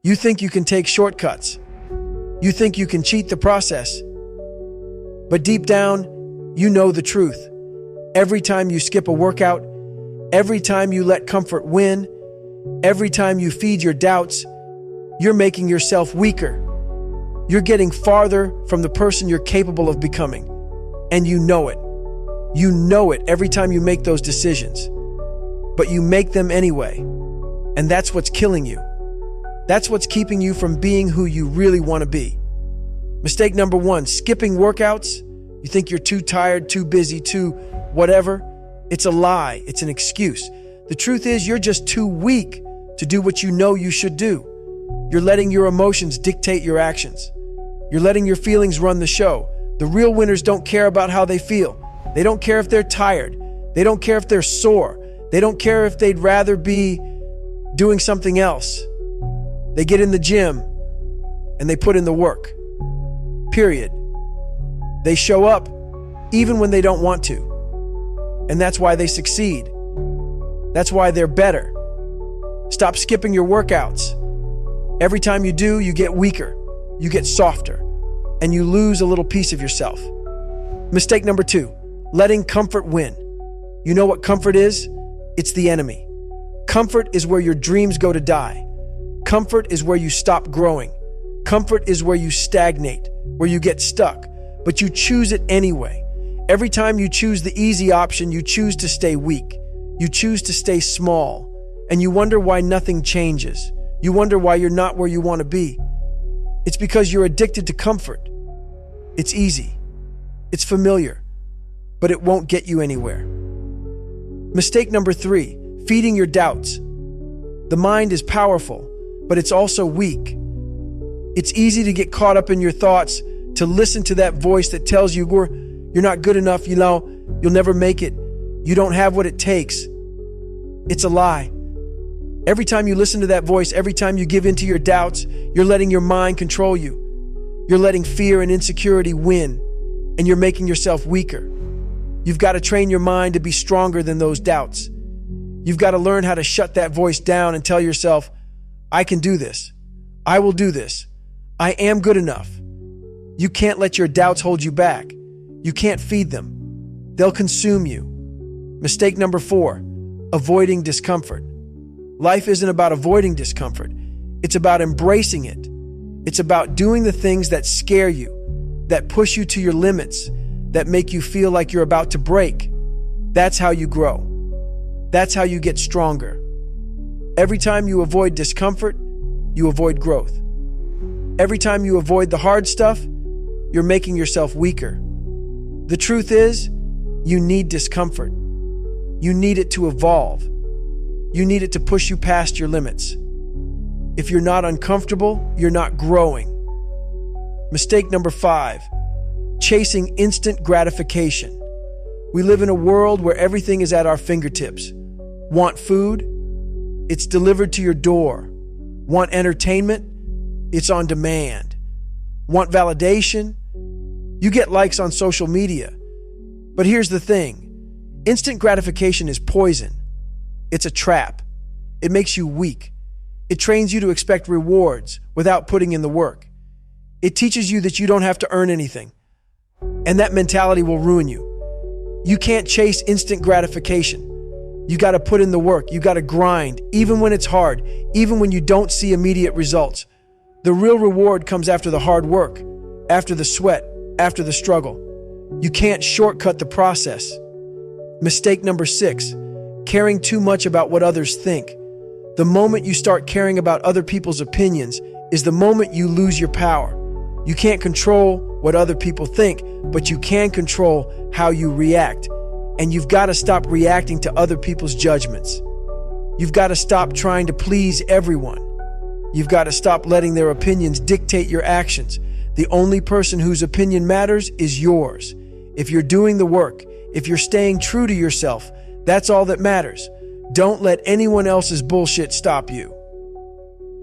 You think you can take shortcuts. You think you can cheat the process. But deep down, you know the truth. Every time you skip a workout, every time you let comfort win, every time you feed your doubts, you're making yourself weaker. You're getting farther from the person you're capable of becoming. And you know it. You know it every time you make those decisions. But you make them anyway. And that's what's killing you. That's what's keeping you from being who you really want to be. Mistake number 1, skipping workouts. You think you're too tired, too busy, too whatever. It's a lie. It's an excuse. The truth is you're just too weak to do what you know you should do. You're letting your emotions dictate your actions. You're letting your feelings run the show. The real winners don't care about how they feel. They don't care if they're tired. They don't care if they're sore. They don't care if they'd rather be doing something else. They get in the gym and they put in the work. Period. They show up even when they don't want to. And that's why they succeed. That's why they're better. Stop skipping your workouts. Every time you do, you get weaker, you get softer, and you lose a little piece of yourself. Mistake number 2, letting comfort win. You know what comfort is? It's the enemy. Comfort is where your dreams go to die. Comfort is where you stop growing. Comfort is where you stagnate, where you get stuck, but you choose it anyway. Every time you choose the easy option, you choose to stay weak. You choose to stay small, and you wonder why nothing changes. You wonder why you're not where you want to be. It's because you're addicted to comfort. It's easy. It's familiar, but it won't get you anywhere. Mistake number 3, feeding your doubts. The mind is powerful, but it's also weak. It's easy to get caught up in your thoughts, to listen to that voice that tells you you're not good enough, you'll never make it. You don't have what it takes. It's a lie. Every time you listen to that voice, every time you give in to your doubts, you're letting your mind control you. You're letting fear and insecurity win, and you're making yourself weaker. You've got to train your mind to be stronger than those doubts. You've got to learn how to shut that voice down and tell yourself, I can do this. I will do this. I am good enough. You can't let your doubts hold you back. You can't feed them. They'll consume you. Mistake number 4, avoiding discomfort. Life isn't about avoiding discomfort. It's about embracing it. It's about doing the things that scare you, that push you to your limits, that make you feel like you're about to break. That's how you grow. That's how you get stronger. Every time you avoid discomfort, you avoid growth. Every time you avoid the hard stuff, you're making yourself weaker. The truth is, you need discomfort. You need it to evolve. You need it to push you past your limits. If you're not uncomfortable, you're not growing. Mistake number 5, chasing instant gratification. We live in a world where everything is at our fingertips. Want food? It's delivered to your door. Want entertainment? It's on demand. Want validation? You get likes on social media. But here's the thing. Instant gratification is poison. It's a trap. It makes you weak. It trains you to expect rewards without putting in the work. It teaches you that you don't have to earn anything. And that mentality will ruin you. You can't chase instant gratification. You got to put in the work. You got to grind, even when it's hard, even when you don't see immediate results. The real reward comes after the hard work, after the sweat, after the struggle. You can't shortcut the process. Mistake number 6, caring too much about what others think. The moment you start caring about other people's opinions is the moment you lose your power. You can't control what other people think, but you can control how you react. And you've got to stop reacting to other people's judgments. You've got to stop trying to please everyone. You've got to stop letting their opinions dictate your actions. The only person whose opinion matters is yours. If you're doing the work, if you're staying true to yourself, that's all that matters. Don't let anyone else's bullshit stop you.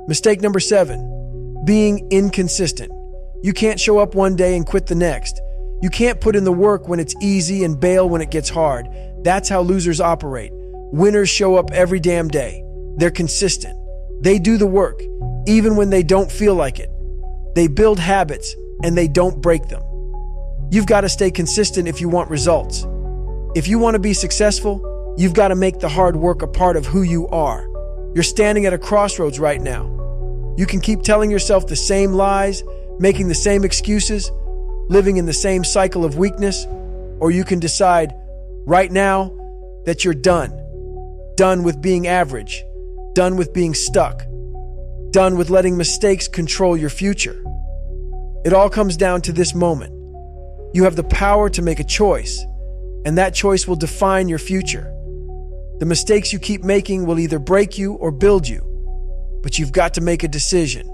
Mistake number 7, being inconsistent. You can't show up one day and quit the next. You can't put in the work when it's easy and bail when it gets hard. That's how losers operate. Winners show up every damn day. They're consistent. They do the work, even when they don't feel like it. They build habits and they don't break them. You've got to stay consistent if you want results. If you want to be successful, you've got to make the hard work a part of who you are. You're standing at a crossroads right now. You can keep telling yourself the same lies, making the same excuses, living in the same cycle of weakness, or you can decide right now that you're done. Done with being average, done with being stuck, done with letting mistakes control your future. It all comes down to this moment. You have the power to make a choice, and that choice will define your future. The mistakes you keep making will either break you or build you, but you've got to make a decision.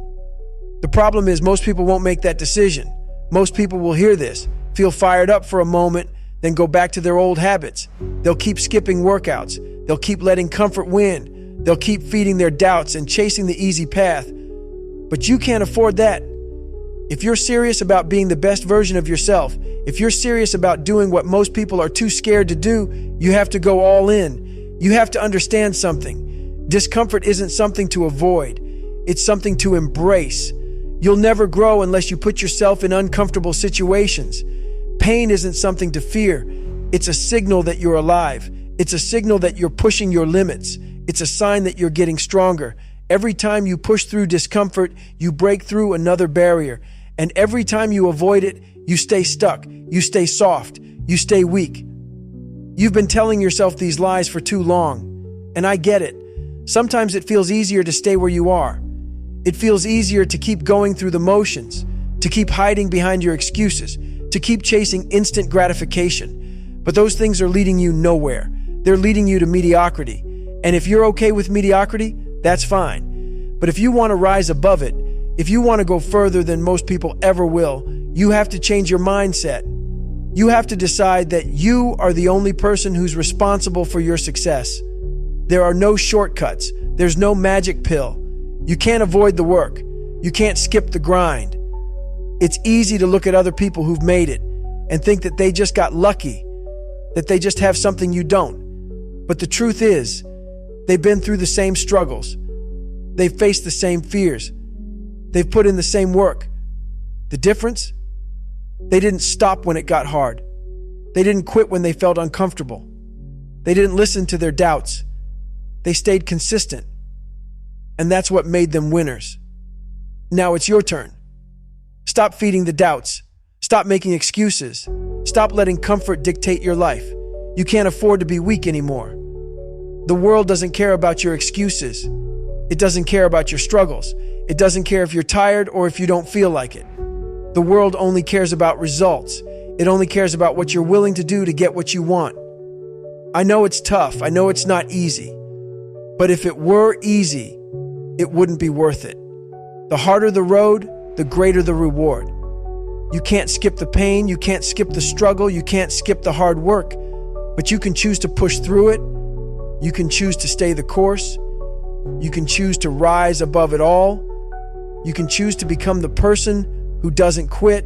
The problem is most people won't make that decision. Most people will hear this, feel fired up for a moment, then go back to their old habits. They'll keep skipping workouts. They'll keep letting comfort win. They'll keep feeding their doubts and chasing the easy path. But you can't afford that. If you're serious about being the best version of yourself, if you're serious about doing what most people are too scared to do, you have to go all in. You have to understand something. Discomfort isn't something to avoid. It's something to embrace. You'll never grow unless you put yourself in uncomfortable situations. Pain isn't something to fear. It's a signal that you're alive. It's a signal that you're pushing your limits. It's a sign that you're getting stronger. Every time you push through discomfort, you break through another barrier. And every time you avoid it, you stay stuck, you stay soft, you stay weak. You've been telling yourself these lies for too long, and I get it. Sometimes it feels easier to stay where you are. It feels easier to keep going through the motions, to keep hiding behind your excuses, to keep chasing instant gratification. But those things are leading you nowhere. They're leading you to mediocrity. And if you're okay with mediocrity, that's fine. But if you want to rise above it, if you want to go further than most people ever will, you have to change your mindset. You have to decide that you are the only person who's responsible for your success. There are no shortcuts. There's no magic pill. You can't avoid the work. You can't skip the grind. It's easy to look at other people who've made it and think that they just got lucky, that they just have something you don't. But the truth is, they've been through the same struggles. They've faced the same fears. They've put in the same work. The difference? They didn't stop when it got hard. They didn't quit when they felt uncomfortable. They didn't listen to their doubts. They stayed consistent. And that's what made them winners. Now it's your turn. Stop feeding the doubts. Stop making excuses. Stop letting comfort dictate your life. You can't afford to be weak anymore. The world doesn't care about your excuses. It doesn't care about your struggles. It doesn't care if you're tired or if you don't feel like it. The world only cares about results. It only cares about what you're willing to do to get what you want. I know it's tough. I know it's not easy. But if it were easy, it wouldn't be worth it. The harder the road, the greater the reward. You can't skip the pain. You can't skip the struggle. You can't skip the hard work. But you can choose to push through it. You can choose to stay the course. You can choose to rise above it all. You can choose to become the person who doesn't quit.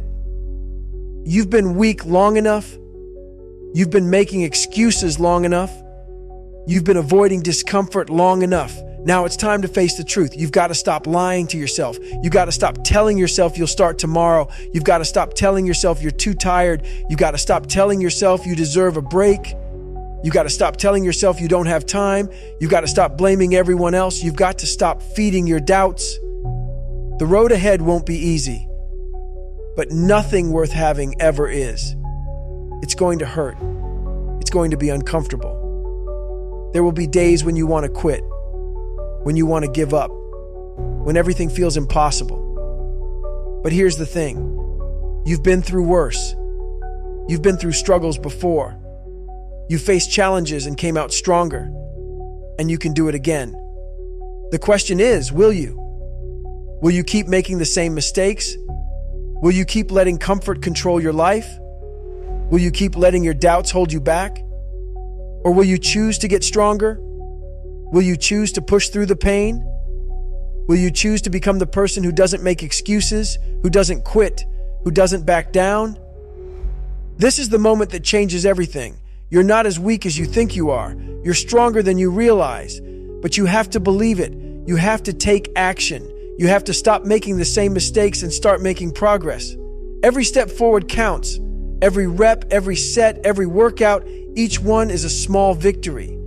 You've been weak long enough. You've been making excuses long enough. You've been avoiding discomfort long enough. Now it's time to face the truth. You've got to stop lying to yourself. You've got to stop telling yourself you'll start tomorrow. You've got to stop telling yourself you're too tired. You've got to stop telling yourself you deserve a break. You've got to stop telling yourself you don't have time. You've got to stop blaming everyone else. You've got to stop feeding your doubts. The road ahead won't be easy, but nothing worth having ever is. It's going to hurt. It's going to be uncomfortable. There will be days when you want to quit, when you want to give up, when everything feels impossible. But here's the thing. You've been through worse. You've been through struggles before. You faced challenges and came out stronger, and you can do it again. The question is, will you? Will you keep making the same mistakes? Will you keep letting comfort control your life? Will you keep letting your doubts hold you back? Or will you choose to get stronger? Will you choose to push through the pain? Will you choose to become the person who doesn't make excuses, who doesn't quit, who doesn't back down? This is the moment that changes everything. You're not as weak as you think you are. You're stronger than you realize. But you have to believe it. You have to take action. You have to stop making the same mistakes and start making progress. Every step forward counts. Every rep, every set, every workout, each one is a small victory.